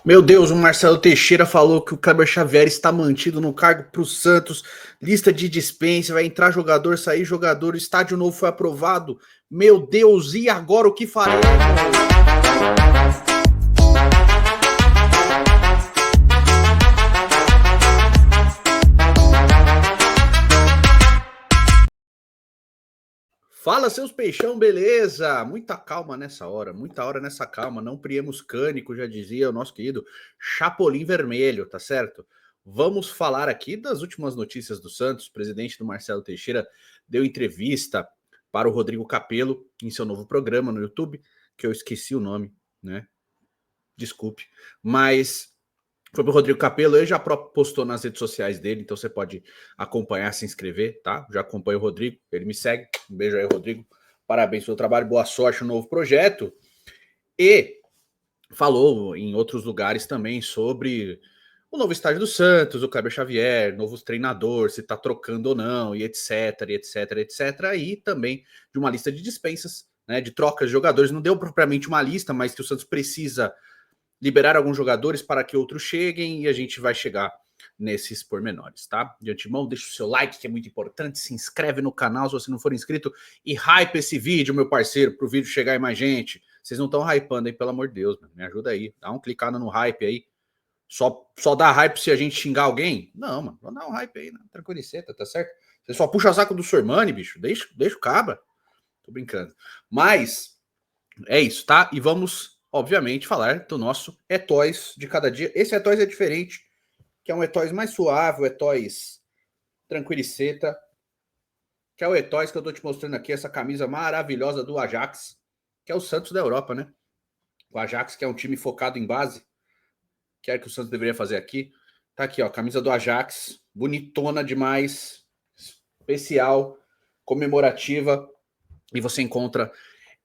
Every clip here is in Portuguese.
Meu Deus, o Marcelo Teixeira falou que o Kleber Xavier está mantido no cargo para o Santos. Lista de dispensa, vai entrar jogador, sair jogador. O estádio novo foi aprovado. Meu Deus, e agora o que faremos? Fala, seus peixão, beleza? Muita calma nessa hora, muita hora nessa calma. Não priemos cânico, já dizia o nosso querido Chapolin Vermelho, tá certo? Vamos falar aqui das últimas notícias do Santos. O presidente do Marcelo Teixeira deu entrevista para o Rodrigo Capello em seu novo programa no YouTube, que eu esqueci o nome, né? Desculpe. Mas foi pro Rodrigo Capello, ele já postou nas redes sociais dele, então você pode acompanhar, se inscrever, tá? Já acompanho o Rodrigo, ele me segue. Um beijo aí, Rodrigo. Parabéns pelo trabalho, boa sorte no novo projeto. E falou em outros lugares também sobre o novo estádio do Santos, o Kleber Xavier, novos treinadores, se tá trocando ou não, e etc, etc, etc. E também de uma lista de dispensas, né, de trocas de jogadores. Não deu propriamente uma lista, mas que o Santos precisa liberar alguns jogadores para que outros cheguem e a gente vai chegar nesses pormenores, tá? De antemão, deixa o seu like, que é muito importante, se inscreve no canal se você não for inscrito e hype esse vídeo, meu parceiro, para o vídeo chegar em mais gente. Vocês não estão hypando aí, pelo amor de Deus, mano. Me ajuda aí, dá um clicada no hype aí. Só dá hype se a gente xingar alguém? Não, mano, vamos dar um hype aí, né? Tranquiliceta, tá certo? Você só puxa saco do Sormani, bicho, deixa o cabra. Tô brincando. Mas é isso, tá? E vamos, obviamente, falar do nosso Etóis de cada dia. Esse Etóis é diferente, que é um Etóis mais suave, o Etóis tranquiliceta, que é o Etóis que eu tô te mostrando aqui, essa camisa maravilhosa do Ajax, que é o Santos da Europa, né? O Ajax, que é um time focado em base, que é o que o Santos deveria fazer aqui. Tá aqui, ó, camisa do Ajax, bonitona demais, especial, comemorativa, e você encontra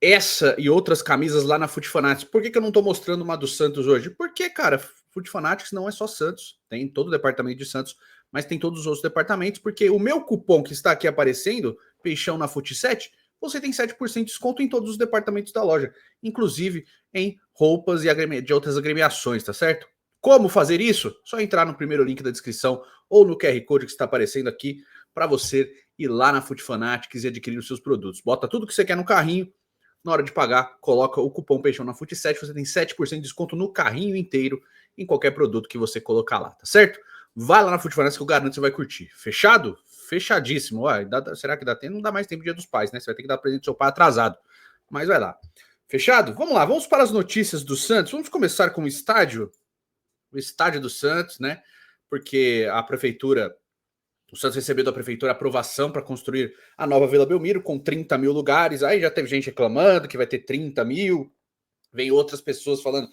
essa e outras camisas lá na Foot Fanatics. Por que eu não tô mostrando uma do Santos hoje? Porque, cara, Foot Fanatics não é só Santos. Tem todo o departamento de Santos, mas tem todos os outros departamentos, porque o meu cupom que está aqui aparecendo, Peixão na Foot 7, você tem 7% de desconto em todos os departamentos da loja, inclusive em roupas e de outras agremiações, tá certo? Como fazer isso? Só entrar no primeiro link da descrição ou no QR Code que está aparecendo aqui para você ir lá na Foot Fanatics e adquirir os seus produtos. Bota tudo que você quer no carrinho, na hora de pagar, coloca o cupom Peixão na Foot 7, você tem 7% de desconto no carrinho inteiro em qualquer produto que você colocar lá, tá certo? Vai lá na Foot Fanatics que eu garanto que você vai curtir. Fechado? Fechadíssimo. Ué, será que dá tempo? Não dá mais tempo Dia dos Pais, né? Você vai ter que dar presente do seu pai atrasado. Mas vai lá. Fechado? Vamos lá, vamos para as notícias do Santos. Vamos começar com o estádio do Santos, né? Porque a prefeitura, o Santos recebeu da prefeitura aprovação para construir a nova Vila Belmiro com 30 mil lugares. Aí já teve gente reclamando que vai ter 30 mil. Vem outras pessoas falando,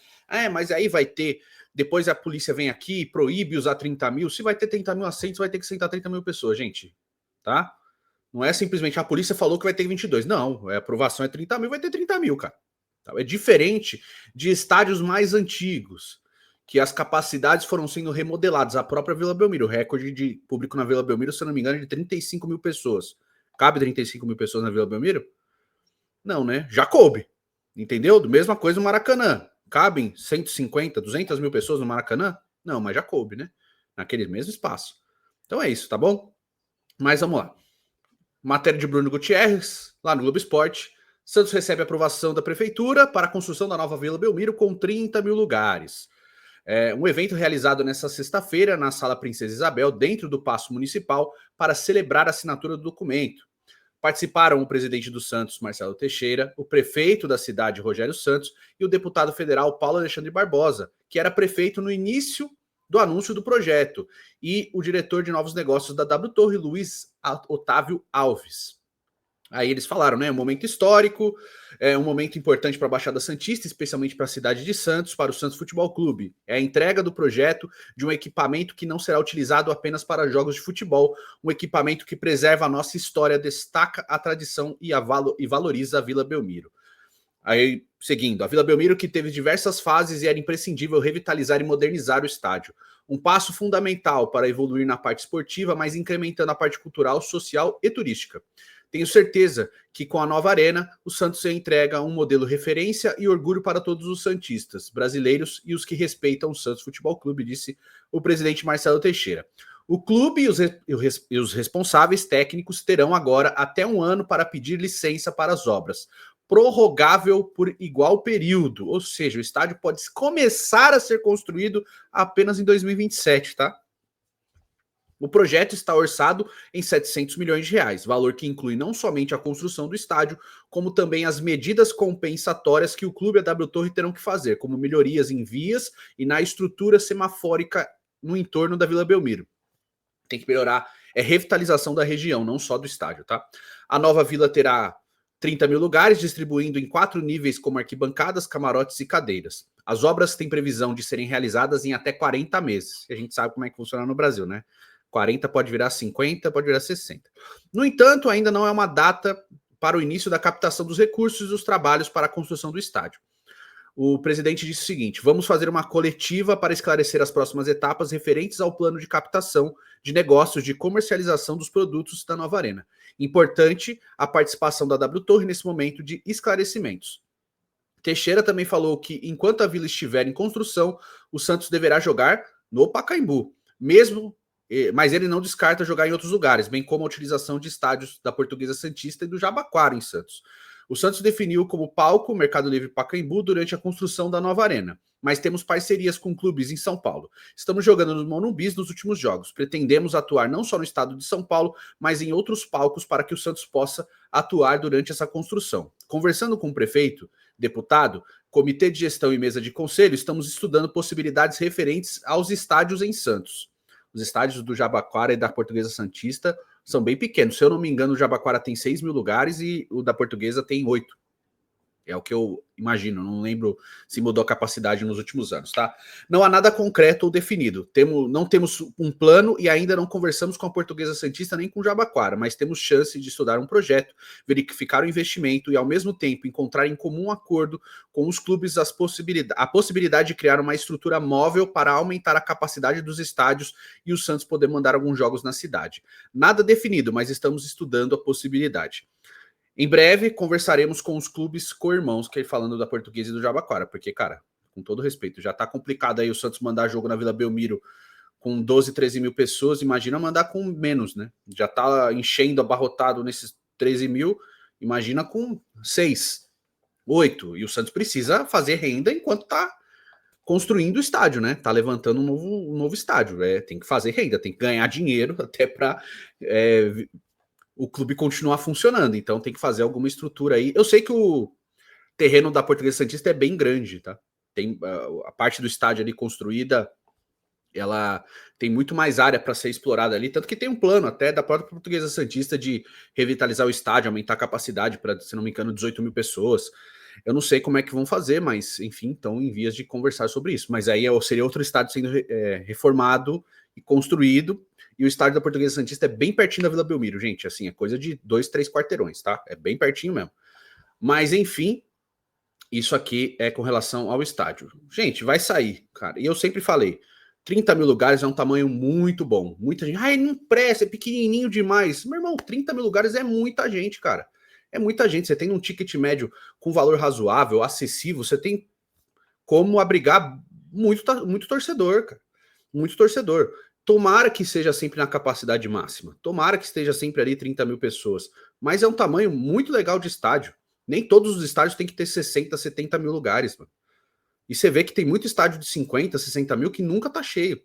mas aí vai ter. Depois a polícia vem aqui e proíbe usar 30 mil. Se vai ter 30 mil assentos, vai ter que sentar 30 mil pessoas, gente. Tá? Não é simplesmente a polícia falou que vai ter 22. Não, a aprovação é 30 mil, vai ter 30 mil, cara. É diferente de estádios mais antigos, que as capacidades foram sendo remodeladas. A própria Vila Belmiro, o recorde de público na Vila Belmiro, se eu não me engano, é de 35 mil pessoas. Cabe 35 mil pessoas na Vila Belmiro? Não, né? Já coube. Entendeu? Mesma coisa no Maracanã. Cabem 150, 200 mil pessoas no Maracanã? Não, mas já coube, né? Naquele mesmo espaço. Então é isso, tá bom? Mas vamos lá. Matéria de Bruno Gutierrez, lá no Globo Esporte. Santos recebe aprovação da prefeitura para a construção da nova Vila Belmiro com 30 mil lugares. Um evento realizado nesta sexta-feira na Sala Princesa Isabel, dentro do Paço Municipal, para celebrar a assinatura do documento. Participaram o presidente do Santos, Marcelo Teixeira, o prefeito da cidade, Rogério Santos, e o deputado federal Paulo Alexandre Barbosa, que era prefeito no início do anúncio do projeto, e o diretor de novos negócios da W Torre, Luiz Otávio Alves. Aí eles falaram, né? Um momento histórico, um momento importante para a Baixada Santista, especialmente para a cidade de Santos, para o Santos Futebol Clube. É a entrega do projeto de um equipamento que não será utilizado apenas para jogos de futebol, um equipamento que preserva a nossa história, destaca a tradição e valoriza a Vila Belmiro. Aí, seguindo, a Vila Belmiro que teve diversas fases e era imprescindível revitalizar e modernizar o estádio. Um passo fundamental para evoluir na parte esportiva, mas incrementando a parte cultural, social e turística. Tenho certeza que com a nova arena, o Santos entrega um modelo referência e orgulho para todos os santistas, brasileiros e os que respeitam o Santos Futebol Clube, disse o presidente Marcelo Teixeira. O clube e os responsáveis técnicos terão agora até um ano para pedir licença para as obras, prorrogável por igual período, ou seja, o estádio pode começar a ser construído apenas em 2027, tá? O projeto está orçado em 700 milhões de reais, valor que inclui não somente a construção do estádio, como também as medidas compensatórias que o clube e a W Torre terão que fazer, como melhorias em vias e na estrutura semafórica no entorno da Vila Belmiro. Tem que melhorar, é revitalização da região, não só do estádio, tá? A nova vila terá 30 mil lugares, distribuindo em 4 níveis como arquibancadas, camarotes e cadeiras. As obras têm previsão de serem realizadas em até 40 meses. A gente sabe como é que funciona no Brasil, né? 40 pode virar 50, pode virar 60. No entanto, ainda não é uma data para o início da captação dos recursos e dos trabalhos para a construção do estádio. O presidente disse o seguinte: vamos fazer uma coletiva para esclarecer as próximas etapas referentes ao plano de captação de negócios de comercialização dos produtos da nova arena. Importante a participação da W Torre nesse momento de esclarecimentos. Teixeira também falou que, enquanto a vila estiver em construção, o Santos deverá jogar no Pacaembu, mas ele não descarta jogar em outros lugares, bem como a utilização de estádios da Portuguesa Santista e do Jabaquara em Santos. O Santos definiu como palco o Mercado Livre Pacaembu durante a construção da nova arena, mas temos parcerias com clubes em São Paulo. Estamos jogando no Monumbis nos últimos jogos. Pretendemos atuar não só no estado de São Paulo, mas em outros palcos para que o Santos possa atuar durante essa construção. Conversando com o prefeito, deputado, comitê de gestão e mesa de conselho, estamos estudando possibilidades referentes aos estádios em Santos. Os estádios do Jabaquara e da Portuguesa Santista são bem pequenos. Se eu não me engano, o Jabaquara tem 6 mil lugares e o da Portuguesa tem 8. É o que eu imagino, não lembro se mudou a capacidade nos últimos anos, tá? Não há nada concreto ou definido. Não temos um plano e ainda não conversamos com a Portuguesa Santista nem com o Jabaquara, mas temos chance de estudar um projeto, verificar o investimento e, ao mesmo tempo, encontrar em comum acordo com os clubes a possibilidade de criar uma estrutura móvel para aumentar a capacidade dos estádios e o Santos poder mandar alguns jogos na cidade. Nada definido, mas estamos estudando a possibilidade. Em breve, conversaremos com os clubes co-irmãos, que é falando da Portuguesa e do Jabaquara, porque, cara, com todo respeito, já tá complicado aí o Santos mandar jogo na Vila Belmiro com 12, 13 mil pessoas, imagina mandar com menos, né? Já tá enchendo, abarrotado nesses 13 mil, imagina com 6, 8, e o Santos precisa fazer renda enquanto tá construindo o estádio, né? Tá levantando um novo estádio, tem que fazer renda, tem que ganhar dinheiro até para o clube continuar funcionando, então tem que fazer alguma estrutura aí. Eu sei que o terreno da Portuguesa Santista é bem grande, tá? Tem a parte do estádio ali construída, ela tem muito mais área para ser explorada ali, tanto que tem um plano até da própria Portuguesa Santista de revitalizar o estádio, aumentar a capacidade para, se não me engano, 18 mil pessoas. Eu não sei como é que vão fazer, mas enfim, estão em vias de conversar sobre isso. Mas aí seria outro estádio sendo reformado e construído. E o estádio da Portuguesa Santista é bem pertinho da Vila Belmiro, gente. Assim, é coisa de 2, 3 quarteirões, tá? É bem pertinho mesmo. Mas, enfim, isso aqui é com relação ao estádio. Gente, vai sair, cara. E eu sempre falei, 30 mil lugares é um tamanho muito bom. Muita gente, não presta, é pequenininho demais. Meu irmão, 30 mil lugares é muita gente, cara. É muita gente. Você tem um ticket médio com valor razoável, acessível, você tem como abrigar muito torcedor, cara. Muito torcedor. Tomara que seja sempre na capacidade máxima. Tomara que esteja sempre ali 30 mil pessoas. Mas é um tamanho muito legal de estádio. Nem todos os estádios têm que ter 60, 70 mil lugares, mano. E você vê que tem muito estádio de 50, 60 mil que nunca tá cheio.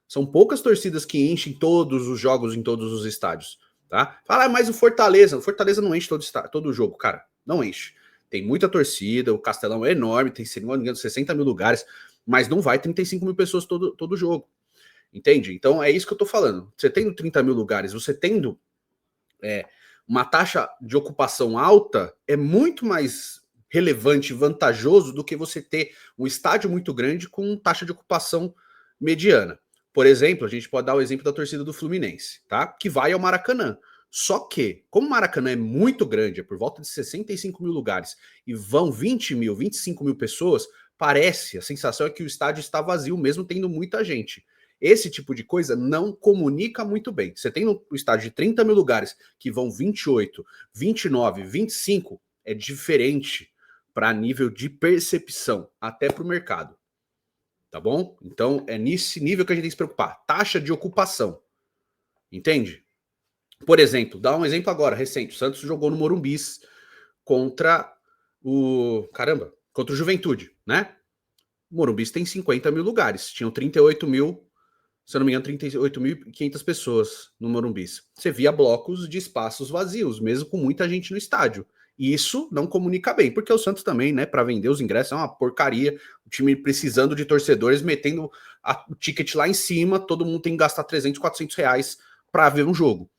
São poucas torcidas que enchem todos os jogos em todos os estádios, tá? Fala, mas o Fortaleza não enche todo o jogo, cara. Não enche. Tem muita torcida, o Castelão é enorme, tem, se não me engano, 60 mil lugares, mas não vai 35 mil pessoas todo jogo. Entende? Então é isso que eu tô falando. Você tendo 30 mil lugares, você tendo uma taxa de ocupação alta, é muito mais relevante e vantajoso do que você ter um estádio muito grande com taxa de ocupação mediana. Por exemplo, a gente pode dar o exemplo da torcida do Fluminense, tá? Que vai ao Maracanã. Só que, como o Maracanã é muito grande, é por volta de 65 mil lugares, e vão 20 mil, 25 mil pessoas, a sensação é que o estádio está vazio, mesmo tendo muita gente. Esse tipo de coisa não comunica muito bem. Você tem no estádio de 30 mil lugares que vão 28, 29, 25, é diferente para nível de percepção, até para o mercado. Tá bom? Então é nesse nível que a gente tem que se preocupar. Taxa de ocupação. Entende? Por exemplo, dá um exemplo agora, recente. O Santos jogou no Morumbis contra contra o Juventude, né? O Morumbis tem 50 mil lugares. Tinham 38 mil, se eu não me engano, 38.500 pessoas no Morumbis. Você via blocos de espaços vazios, mesmo com muita gente no estádio. E isso não comunica bem, porque o Santos também, né, para vender os ingressos é uma porcaria. O time precisando de torcedores, metendo o ticket lá em cima, todo mundo tem que gastar 300, 400 reais para ver um jogo.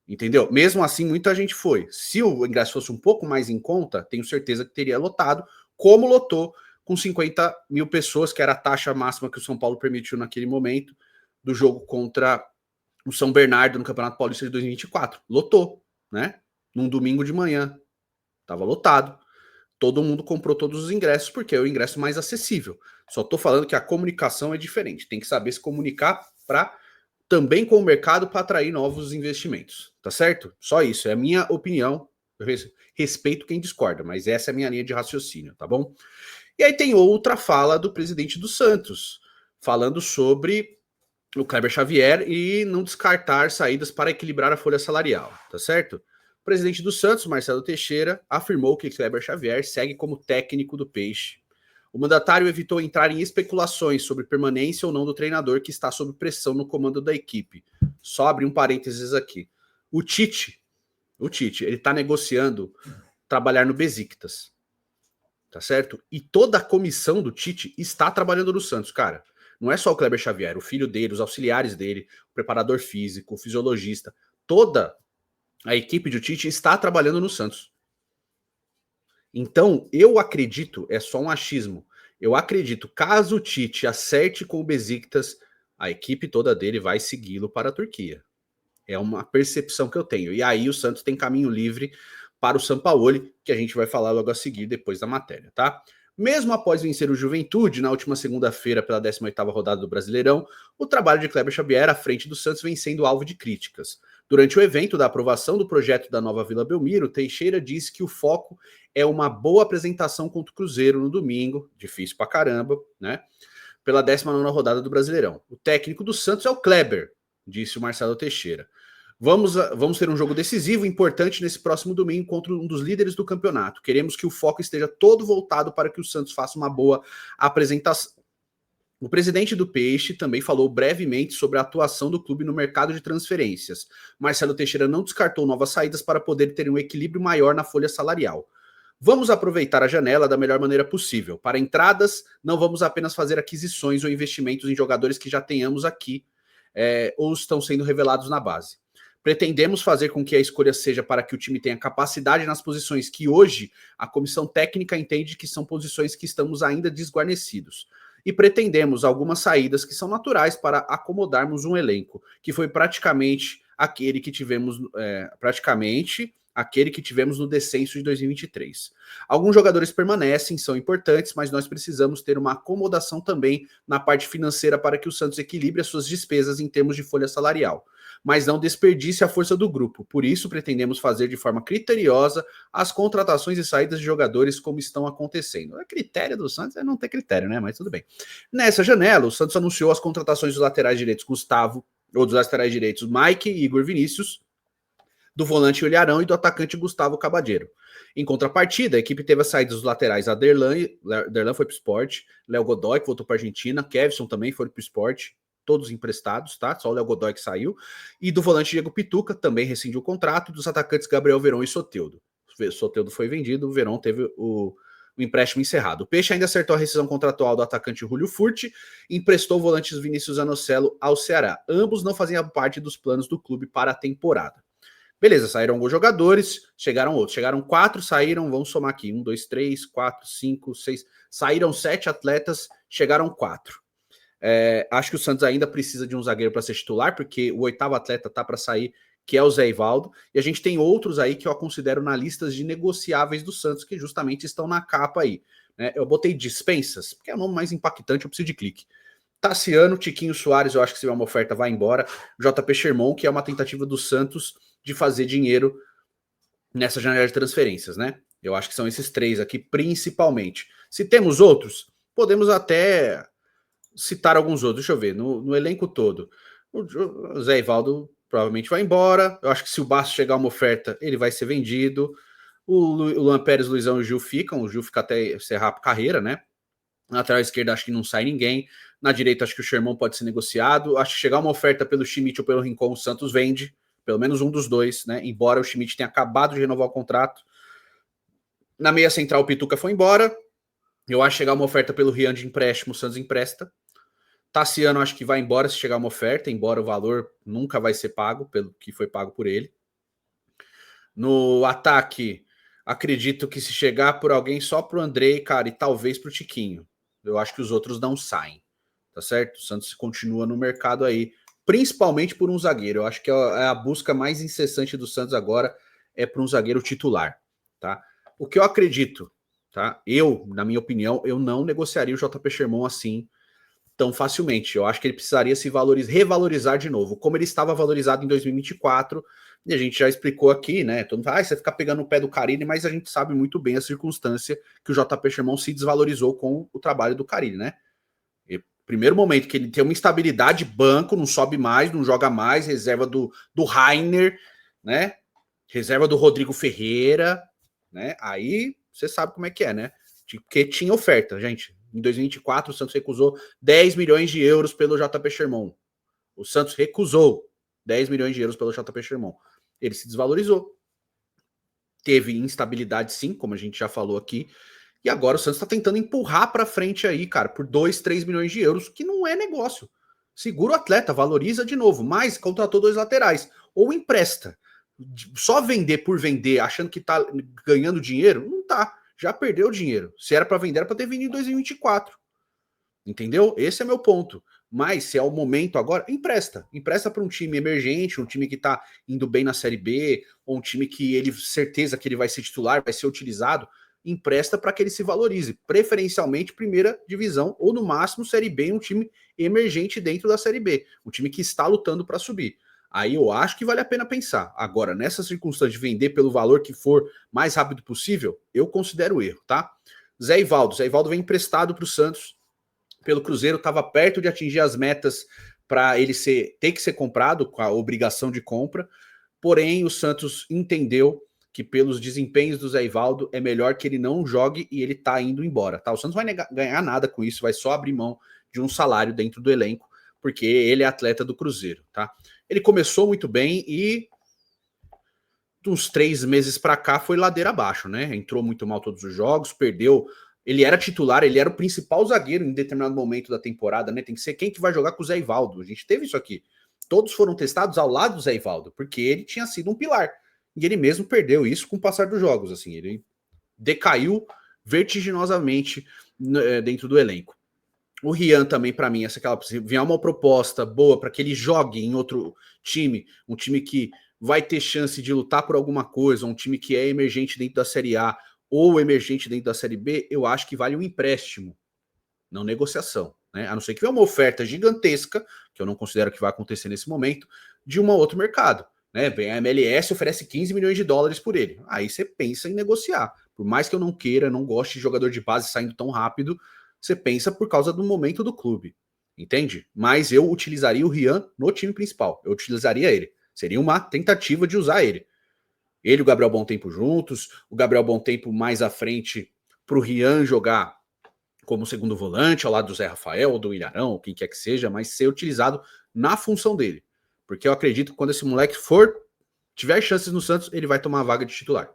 Entendeu? Mesmo assim, muita gente foi. Se o ingresso fosse um pouco mais em conta, tenho certeza que teria lotado, como lotou com 50 mil pessoas, que era a taxa máxima que o São Paulo permitiu naquele momento do jogo contra o São Bernardo no Campeonato Paulista de 2024. Lotou, né? Num domingo de manhã. Tava lotado. Todo mundo comprou todos os ingressos porque é o ingresso mais acessível. Só tô falando que a comunicação é diferente. Tem que saber se comunicar para também com o mercado para atrair novos investimentos, tá certo? Só isso, é a minha opinião. Eu respeito quem discorda, mas essa é a minha linha de raciocínio, tá bom? E aí tem outra fala do presidente do Santos, falando sobre o Kleber Xavier e não descartar saídas para equilibrar a folha salarial, tá certo? O presidente do Santos, Marcelo Teixeira, afirmou que Kleber Xavier segue como técnico do Peixe. O mandatário evitou entrar em especulações sobre permanência ou não do treinador que está sob pressão no comando da equipe. Só abrir um parênteses aqui. O Tite, ele está negociando trabalhar no Besiktas, tá certo? E toda a comissão do Tite está trabalhando no Santos, cara. Não é só o Kleber Xavier, o filho dele, os auxiliares dele, o preparador físico, o fisiologista, toda a equipe do Tite está trabalhando no Santos. Então, eu acredito, é só um achismo, eu acredito, caso o Tite acerte com o Besiktas, a equipe toda dele vai segui-lo para a Turquia. É uma percepção que eu tenho. E aí o Santos tem caminho livre para o Sampaoli, que a gente vai falar logo a seguir depois da matéria, tá? Mesmo após vencer o Juventude na última segunda-feira pela 18ª rodada do Brasileirão, o trabalho de Kleber Xavier à frente do Santos vem sendo alvo de críticas. Durante o evento da aprovação do projeto da nova Vila Belmiro, Teixeira disse que o foco é uma boa apresentação contra o Cruzeiro no domingo, difícil pra caramba, né? Pela 19ª rodada do Brasileirão. O técnico do Santos é o Kleber, disse o Marcelo Teixeira. Vamos ter um jogo decisivo, importante nesse próximo domingo contra um dos líderes do campeonato. Queremos que o foco esteja todo voltado para que o Santos faça uma boa apresentação. O presidente do Peixe também falou brevemente sobre a atuação do clube no mercado de transferências. Marcelo Teixeira não descartou novas saídas para poder ter um equilíbrio maior na folha salarial. Vamos aproveitar a janela da melhor maneira possível. Para entradas, não vamos apenas fazer aquisições ou investimentos em jogadores que já tenhamos aqui ou estão sendo revelados na base. Pretendemos fazer com que a escolha seja para que o time tenha capacidade nas posições que hoje a comissão técnica entende que são posições que estamos ainda desguarnecidos. E pretendemos algumas saídas que são naturais para acomodarmos um elenco, que foi praticamente aquele que tivemos no descenso de 2023. Alguns jogadores permanecem, são importantes, mas nós precisamos ter uma acomodação também na parte financeira para que o Santos equilibre as suas despesas em termos de folha salarial, mas não desperdice a força do grupo. Por isso, pretendemos fazer de forma criteriosa as contratações e saídas de jogadores como estão acontecendo. A critério do Santos é não ter critério, né? Mas tudo bem. Nessa janela, o Santos anunciou as contratações dos laterais direitos dos laterais direitos Mike e Igor Vinícius, do volante Ilharão e do atacante Gustavo Cabadeiro. Em contrapartida, a equipe teve as saídas dos laterais Aderlan foi para o Sport, Léo Godoy, que voltou para a Argentina, Kevson também foi para o Sport, todos emprestados, tá? Só o Léo Godoy que saiu. E do volante Diego Pituca, também rescindiu o contrato, dos atacantes Gabriel Veron e Soteldo. Soteldo foi vendido, o Veron teve o empréstimo encerrado. O Peixe ainda acertou a rescisão contratual do atacante Julio Furti e emprestou o volante Vinícius Anocelo ao Ceará. Ambos não faziam parte dos planos do clube para a temporada. Beleza, saíram alguns jogadores, chegaram outros. Chegaram 4, saíram, vamos somar aqui. 1, 2, 3, 4, 5, 6. Saíram 7 atletas, chegaram 4. Acho que o Santos ainda precisa de um zagueiro para ser titular, porque o 8º atleta tá para sair, que é o Zé Ivaldo. E a gente tem outros aí que eu considero na lista de negociáveis do Santos, que justamente estão na capa aí. Né? Eu botei dispensas, porque é o nome mais impactante, eu preciso de clique. Tassiano, Tiquinho Soares, eu acho que se tiver uma oferta vai embora. JP Sherman, que é uma tentativa do Santos de fazer dinheiro nessa janela de transferências, né? Eu acho que são esses três aqui, principalmente. Se temos outros, podemos até citar alguns outros. Deixa eu ver, no elenco todo. O Zé Ivaldo provavelmente vai embora. Eu acho que se o Bastos chegar uma oferta, ele vai ser vendido. O Luan Pérez, Luizão e o Gil ficam. O Gil fica até encerrar a carreira, né? Na lateral esquerda, acho que não sai ninguém. Na direita, acho que o Sherman pode ser negociado. Acho que chegar uma oferta pelo Schmidt ou pelo Rincon, o Santos vende. Pelo menos um dos dois, né? Embora o Schmidt tenha acabado de renovar o contrato. Na meia central, o Pituca foi embora. Eu acho que chegar uma oferta pelo Rian de empréstimo, o Santos empresta. Tassiano, acho que vai embora se chegar uma oferta, embora o valor nunca vai ser pago pelo que foi pago por ele. No ataque, acredito que se chegar por alguém só pro Andrei, cara, e talvez pro Tiquinho. Eu acho que os outros não saem, tá certo? O Santos continua no mercado aí, principalmente por um zagueiro. Eu acho que a busca mais incessante do Santos agora é por um zagueiro titular, tá? O que eu acredito, tá? Eu, na minha opinião, eu não negociaria o JP Sherman assim tão facilmente. Eu acho que ele precisaria se revalorizar de novo, como ele estava valorizado em 2024, e a gente já explicou aqui, né? Todo mundo fala, você fica pegando o pé do Carille, mas a gente sabe muito bem a circunstância que o JP Sherman se desvalorizou com o trabalho do Carille, né? E, primeiro momento que ele tem uma instabilidade, banco, não sobe mais, não joga mais, reserva do Rainer, né? Reserva do Rodrigo Ferreira, né? Aí você sabe como é que é, né? Porque tinha oferta, gente. Em 2024, o Santos recusou 10 milhões de euros pelo JP Sherman. O Santos recusou 10 milhões de euros pelo JP Sherman. Ele se desvalorizou. Teve instabilidade, sim, como a gente já falou aqui. E agora o Santos está tentando empurrar para frente aí, cara, por 2, 3 milhões de euros, que não é negócio. Segura o atleta, valoriza de novo, mas contratou dois laterais. Ou empresta. Só vender por vender, achando que tá ganhando dinheiro, não tá. Já perdeu dinheiro. Se era para vender, era para ter vendido em 2024. Entendeu? Esse é meu ponto. Mas se é o momento agora, empresta. Empresta para um time emergente, um time que está indo bem na Série B, ou um time que ele certeza que ele vai ser titular, vai ser utilizado. Empresta para que ele se valorize. Preferencialmente primeira divisão, ou no máximo Série B, um time emergente dentro da Série B. Um time que está lutando para subir. Aí eu acho que vale a pena pensar. Agora, nessa circunstância de vender pelo valor que for mais rápido possível, eu considero erro, tá? Zé Ivaldo vem emprestado para o Santos pelo Cruzeiro, estava perto de atingir as metas para ele ter que ser comprado, com a obrigação de compra, porém o Santos entendeu que pelos desempenhos do Zé Ivaldo é melhor que ele não jogue e ele está indo embora, tá? O Santos vai ganhar nada com isso, vai só abrir mão de um salário dentro do elenco, porque ele é atleta do Cruzeiro, tá? Ele começou muito bem e uns 3 meses para cá foi ladeira abaixo, né? Entrou muito mal todos os jogos, perdeu. Ele era titular, ele era o principal zagueiro em determinado momento da temporada, né? Tem que ser quem que vai jogar com o Zé Ivaldo. A gente teve isso aqui. Todos foram testados ao lado do Zé Ivaldo, porque ele tinha sido um pilar. E ele mesmo perdeu isso com o passar dos jogos, assim. Ele decaiu vertiginosamente dentro do elenco. O Rian também, para mim, se vier uma proposta boa para que ele jogue em outro time, um time que vai ter chance de lutar por alguma coisa, um time que é emergente dentro da Série A ou emergente dentro da Série B, eu acho que vale um empréstimo, não negociação. Né? A não ser que venha uma oferta gigantesca, que eu não considero que vai acontecer nesse momento, de um outro mercado. Né? Vem a MLS e oferece 15 milhões de dólares por ele. Aí você pensa em negociar. Por mais que eu não queira, não goste de jogador de base saindo tão rápido, você pensa por causa do momento do clube. Entende? Mas eu utilizaria o Rian no time principal. Eu utilizaria ele. Seria uma tentativa de usar ele. Ele e o Gabriel Bom Tempo juntos, o Gabriel Bom Tempo mais à frente para o Rian jogar como segundo volante, ao lado do Zé Rafael ou do Ilharão, ou quem quer que seja, mas ser utilizado na função dele. Porque eu acredito que quando esse moleque tiver chances no Santos, ele vai tomar a vaga de titular.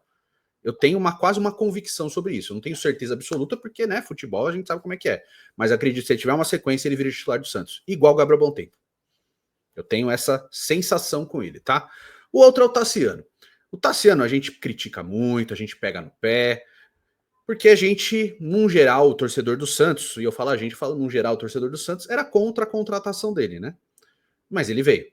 Eu tenho quase uma convicção sobre isso. Eu não tenho certeza absoluta, porque, né, futebol a gente sabe como é que é. Mas acredito que se ele tiver uma sequência, ele vira titular do Santos. Igual o Gabriel Bom Tempo. Eu tenho essa sensação com ele, tá? O outro é o Tassiano. O Tassiano a gente critica muito, a gente pega no pé, porque a gente, num geral, o torcedor do Santos, e eu falo a gente, falo num geral, o torcedor do Santos, era contra a contratação dele, né? Mas ele veio.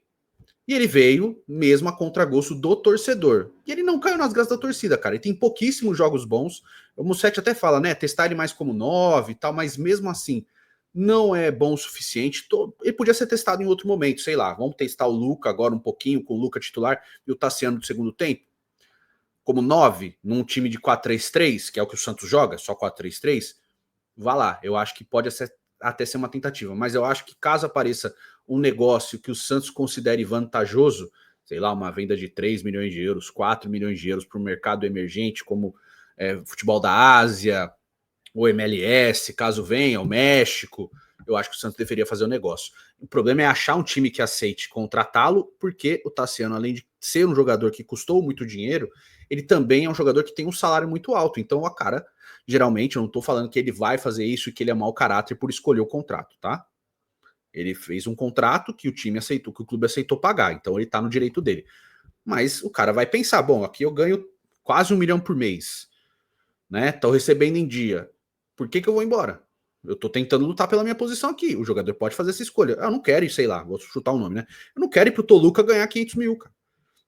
E ele veio mesmo a contragosto do torcedor. E ele não caiu nas graças da torcida, cara. Ele tem pouquíssimos jogos bons. O Musetti até fala, né? Testar ele mais como 9 e tal, mas mesmo assim, não é bom o suficiente. Ele podia ser testado em outro momento, sei lá. Vamos testar o Luca agora um pouquinho, com o Luca titular e o Tassiano do segundo tempo. Como 9, num time de 4-3-3, que é o que o Santos joga, só 4-3-3, vá lá. Eu acho que pode até ser uma tentativa. Mas eu acho que caso apareça um negócio que o Santos considere vantajoso, sei lá, uma venda de 3 milhões de euros, 4 milhões de euros para o mercado emergente, como futebol da Ásia, o MLS, caso venha, o México, eu acho que o Santos deveria fazer o negócio. O problema é achar um time que aceite contratá-lo, porque o Tassiano, além de ser um jogador que custou muito dinheiro, ele também é um jogador que tem um salário muito alto. Então, a cara, geralmente, eu não estou falando que ele vai fazer isso e que ele é mau caráter por escolher o contrato, tá? Ele fez um contrato que o time aceitou, que o clube aceitou pagar, então ele tá no direito dele. Mas o cara vai pensar, bom, aqui eu ganho quase 1 milhão por mês, né? Tô recebendo em dia. Por que eu vou embora? Eu tô tentando lutar pela minha posição aqui. O jogador pode fazer essa escolha. Eu não quero ir, sei lá, vou chutar o nome, né? Eu não quero ir pro Toluca ganhar 500 mil, cara.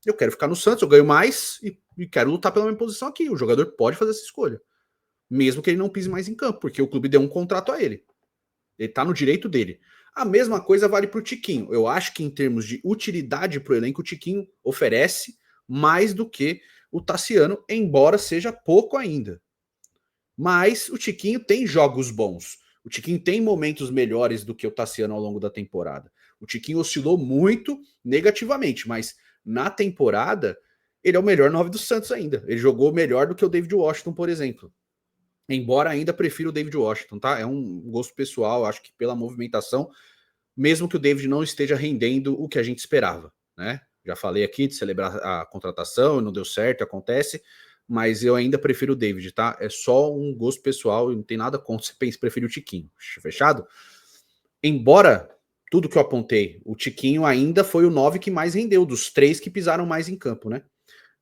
Eu quero ficar no Santos, eu ganho mais e quero lutar pela minha posição aqui. O jogador pode fazer essa escolha. Mesmo que ele não pise mais em campo, porque o clube deu um contrato a ele. Ele tá no direito dele. A mesma coisa vale pro Tiquinho. Eu acho que em termos de utilidade pro elenco, o Tiquinho oferece mais do que o Tassiano, embora seja pouco ainda. Mas o Tiquinho tem jogos bons. O Tiquinho tem momentos melhores do que o Tassiano ao longo da temporada. O Tiquinho oscilou muito negativamente, mas na temporada ele é o melhor 9 do Santos ainda. Ele jogou melhor do que o David Washington, por exemplo. Embora ainda prefira o David Washington, tá? É um gosto pessoal, acho que pela movimentação, mesmo que o David não esteja rendendo o que a gente esperava, né? Já falei aqui de celebrar a contratação, não deu certo, acontece, mas eu ainda prefiro o David, tá? É só um gosto pessoal e não tem nada contra se preferir o Tiquinho. Fechado? Embora tudo que eu apontei, o Tiquinho ainda foi o 9 que mais rendeu, dos 3 que pisaram mais em campo, né?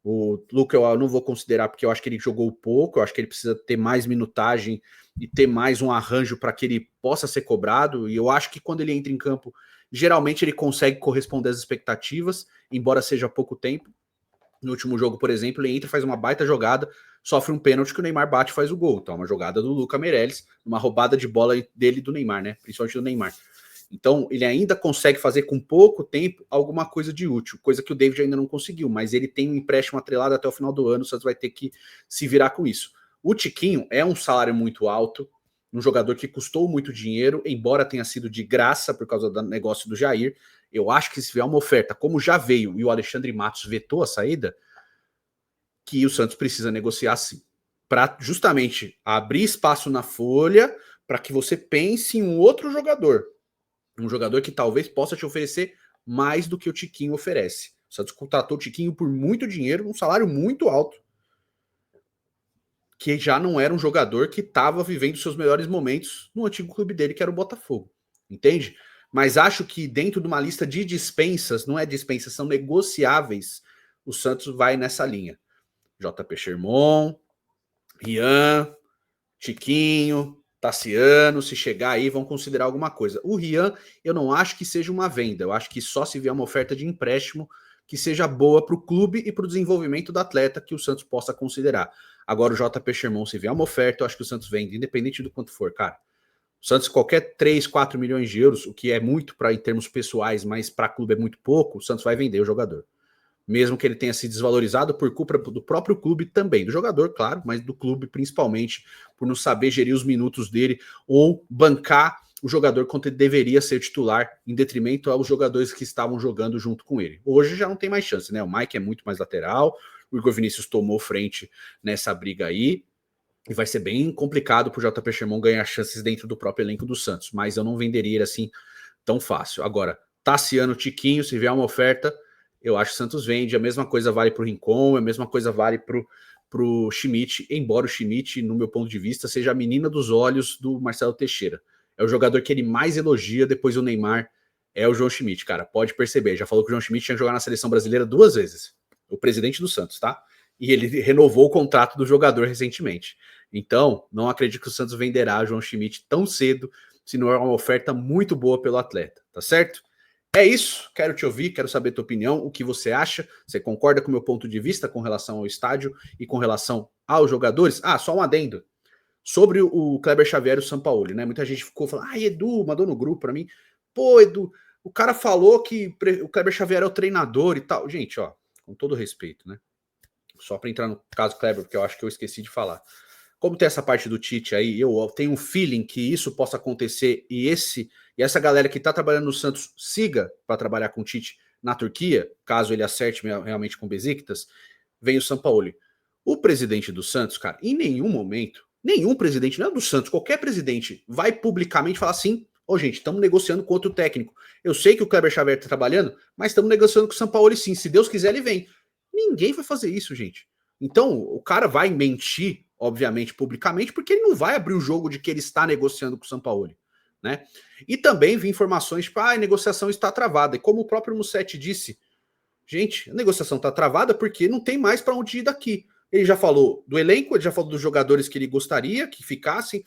O Luca eu não vou considerar porque eu acho que ele jogou pouco, eu acho que ele precisa ter mais minutagem e ter mais um arranjo para que ele possa ser cobrado, e eu acho que quando ele entra em campo, geralmente ele consegue corresponder às expectativas, embora seja pouco tempo. No último jogo, por exemplo, ele entra, faz uma baita jogada, sofre um pênalti que o Neymar bate e faz o gol. Então, é uma jogada do Luca Meirelles, uma roubada de bola dele e do Neymar, né? Principalmente do Neymar. Então, ele ainda consegue fazer com pouco tempo alguma coisa de útil, coisa que o David ainda não conseguiu, mas ele tem um empréstimo atrelado até o final do ano, o Santos vai ter que se virar com isso. O Tiquinho é um salário muito alto, um jogador que custou muito dinheiro, embora tenha sido de graça por causa do negócio do Jair. Eu acho que se vier uma oferta, como já veio e o Alexandre Matos vetou a saída, que o Santos precisa negociar sim, para justamente abrir espaço na folha para que você pense em um outro jogador. Um jogador que talvez possa te oferecer mais do que o Tiquinho oferece. O Santos contratou o Tiquinho por muito dinheiro, um salário muito alto, que já não era um jogador que estava vivendo seus melhores momentos no antigo clube dele, que era o Botafogo. Entende? Mas acho que dentro de uma lista de dispensas, não é dispensas, são negociáveis, o Santos vai nessa linha. JP Sherman, Rian, Tiquinho, Tassiano, se chegar aí, vão considerar alguma coisa. O Rian, eu não acho que seja uma venda. Eu acho que só se vier uma oferta de empréstimo que seja boa para o clube e para o desenvolvimento do atleta que o Santos possa considerar. Agora, o JP Sherman, se vier uma oferta, eu acho que o Santos vende, independente do quanto for, cara. O Santos, qualquer 3, 4 milhões de euros, o que é muito para em termos pessoais, mas para clube é muito pouco, o Santos vai vender o jogador. Mesmo que ele tenha se desvalorizado por culpa do próprio clube também, do jogador, claro, mas do clube principalmente, por não saber gerir os minutos dele ou bancar o jogador quando ele deveria ser titular, em detrimento aos jogadores que estavam jogando junto com ele. Hoje já não tem mais chance, né? O Mike é muito mais lateral, o Igor Vinícius tomou frente nessa briga aí, e vai ser bem complicado para o JP Sherman ganhar chances dentro do próprio elenco do Santos, mas eu não venderia ele assim tão fácil. Agora, Tassiano, Tiquinho, se vier uma oferta, eu acho que o Santos vende. A mesma coisa vale para o Rincon, a mesma coisa vale para o Schmidt, embora o Schmidt, no meu ponto de vista, seja a menina dos olhos do Marcelo Teixeira. É o jogador que ele mais elogia depois do Neymar, é o João Schmidt, cara. Pode perceber, já falou que o João Schmidt tinha que jogar na seleção brasileira 2 vezes. O presidente do Santos, tá? E ele renovou o contrato do jogador recentemente. Então, não acredito que o Santos venderá o João Schmidt tão cedo, se não é uma oferta muito boa pelo atleta, tá certo? É isso, quero te ouvir, quero saber a tua opinião, o que você acha, você concorda com o meu ponto de vista com relação ao estádio e com relação aos jogadores? Ah, só um adendo, sobre o Kleber Xavier e o Sampaoli, né? Muita gente ficou falando, Edu, mandou no grupo pra mim. Pô, Edu, o cara falou que o Kleber Xavier é o treinador e tal. Gente, ó, com todo respeito, né? Só para entrar no caso Kleber, porque eu acho que eu esqueci de falar. Como tem essa parte do Tite aí, eu tenho um feeling que isso possa acontecer e essa galera que tá trabalhando no Santos siga para trabalhar com o Tite na Turquia, caso ele acerte realmente com o Besiktas, vem o Sampaoli. O presidente do Santos, cara, em nenhum momento, nenhum presidente, não é do Santos, qualquer presidente vai publicamente falar assim, gente, estamos negociando com outro técnico. Eu sei que o Kleber Xavier tá trabalhando, mas estamos negociando com o Sampaoli sim. Se Deus quiser, ele vem. Ninguém vai fazer isso, gente. Então, o cara vai mentir, obviamente, publicamente, porque ele não vai abrir o jogo de que ele está negociando com o Sampaoli, né? E também vi informações tipo, a negociação está travada. E como o próprio Musetti disse, gente, a negociação está travada porque não tem mais para onde ir daqui. Ele já falou do elenco, ele já falou dos jogadores que ele gostaria que ficassem,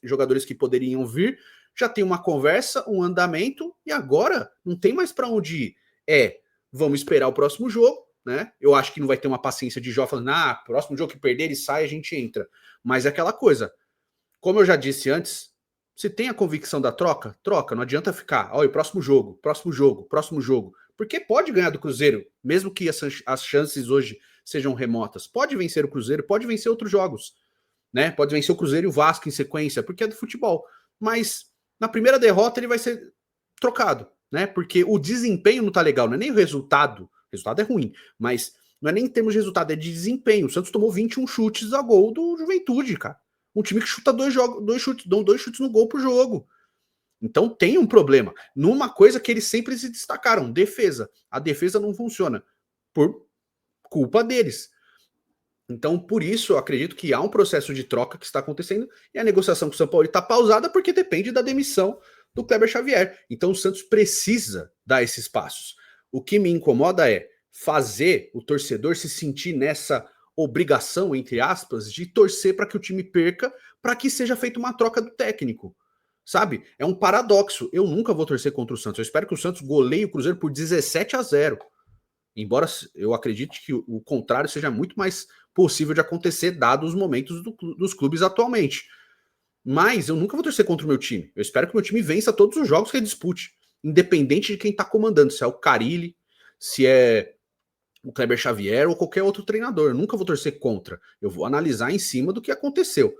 jogadores que poderiam vir. Já tem uma conversa, um andamento, e agora não tem mais para onde ir. Vamos esperar o próximo jogo, né? Eu acho que não vai ter uma paciência de Jó falando, próximo jogo que perder, ele sai, a gente entra. Mas é aquela coisa, como eu já disse antes, se tem a convicção da troca, troca, não adianta ficar, olha, próximo jogo, próximo jogo, próximo jogo. Porque pode ganhar do Cruzeiro, mesmo que as chances hoje sejam remotas. Pode vencer o Cruzeiro, pode vencer outros jogos, né? Pode vencer o Cruzeiro e o Vasco em sequência, porque é do futebol. Mas na primeira derrota ele vai ser trocado, né? Porque o desempenho não tá legal, não é nem o resultado. O resultado é ruim, mas não é nem em termos de resultado, é de desempenho. O Santos tomou 21 chutes a gol do Juventude, cara. Um time que chuta dois chutes no gol por jogo. Então tem um problema. Numa coisa que eles sempre se destacaram, defesa. A defesa não funciona por culpa deles. Então, por isso, eu acredito que há um processo de troca que está acontecendo e a negociação com o São Paulo está pausada porque depende da demissão do Kleber Xavier. Então, o Santos precisa dar esses passos. O que me incomoda é fazer o torcedor se sentir nessa obrigação, entre aspas, de torcer para que o time perca, para que seja feita uma troca do técnico. Sabe? É um paradoxo. Eu nunca vou torcer contra o Santos. Eu espero que o Santos goleie o Cruzeiro por 17-0. Embora eu acredite que o contrário seja muito mais possível de acontecer, dados os momentos dos clubes atualmente. Mas eu nunca vou torcer contra o meu time. Eu espero que o meu time vença todos os jogos que ele dispute, independente de quem está comandando, se é o Carille, se é o Kleber Xavier ou qualquer outro treinador. Eu nunca vou torcer contra. Eu vou analisar em cima do que aconteceu.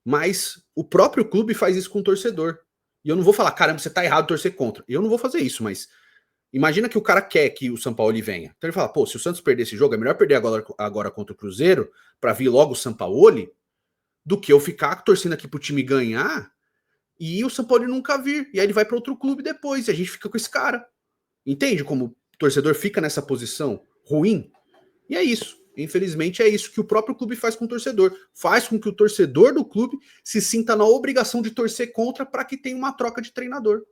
Mas o próprio clube faz isso com o torcedor. E eu não vou falar, caramba, você tá errado torcer contra. Eu não vou fazer isso, mas imagina que o cara quer que o São Paulo venha. Então ele fala, pô, se o Santos perder esse jogo, é melhor perder agora contra o Cruzeiro para vir logo o São Paulo do que eu ficar torcendo aqui pro time ganhar e o São Paulo nunca vir. E aí ele vai para outro clube depois e a gente fica com esse cara. Entende como o torcedor fica nessa posição ruim? E é isso. Infelizmente é isso que o próprio clube faz com o torcedor. Faz com que o torcedor do clube se sinta na obrigação de torcer contra para que tenha uma troca de treinador.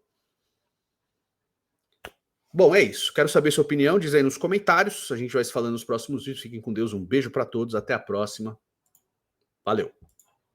Bom, é isso. Quero saber sua opinião, diz aí nos comentários. A gente vai se falando nos próximos vídeos. Fiquem com Deus. Um beijo para todos. Até a próxima. Valeu.